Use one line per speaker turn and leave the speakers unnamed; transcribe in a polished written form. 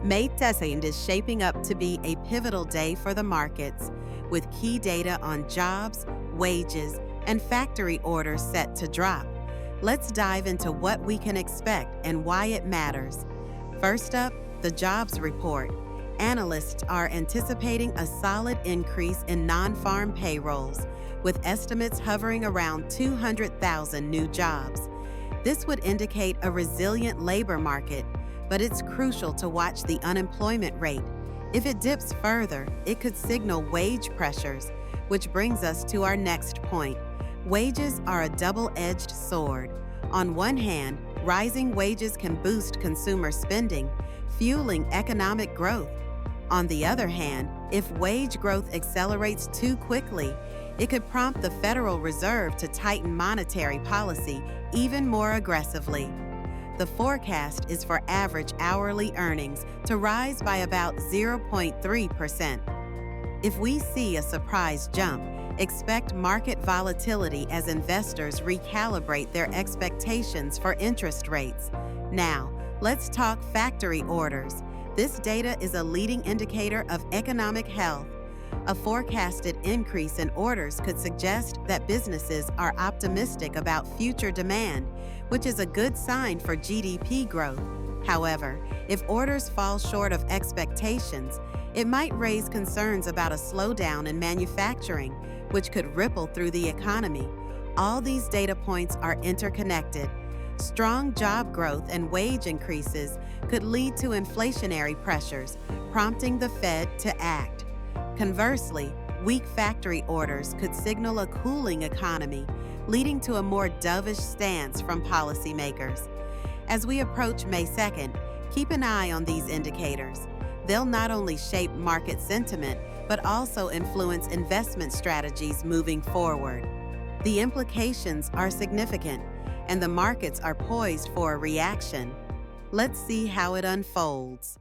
May 2nd is shaping up to be a pivotal day for the markets, with key data on jobs, wages, and factory orders set to drop. Let's dive into what we can expect and why it matters. First up, the jobs report. Analysts are anticipating a solid increase in non-farm payrolls, with estimates hovering around 200,000 new jobs. This would indicate a resilient labor market, but it's crucial to watch the unemployment rate. If it dips further, it could signal wage pressures, which brings us to our next point. Wages are a double-edged sword. On one hand, rising wages can boost consumer spending, fueling economic growth. On the other hand, if wage growth accelerates too quickly, it could prompt the Federal Reserve to tighten monetary policy even more aggressively. The forecast is for average hourly earnings to rise by about 0.3%. If we see a surprise jump, expect market volatility as investors recalibrate their expectations for interest rates. Now, let's talk factory orders. This data is a leading indicator of economic health. A forecasted increase in orders could suggest that businesses are optimistic about future demand, which is a good sign for GDP growth. However, if orders fall short of expectations, it might raise concerns about a slowdown in manufacturing, which could ripple through the economy. All these data points are interconnected. Strong job growth and wage increases could lead to inflationary pressures, prompting the Fed to act. Conversely, weak factory orders could signal a cooling economy, leading to a more dovish stance from policymakers. As we approach May 2nd, keep an eye on these indicators. They'll not only shape market sentiment, but also influence investment strategies moving forward. The implications are significant, and the markets are poised for a reaction. Let's see how it unfolds.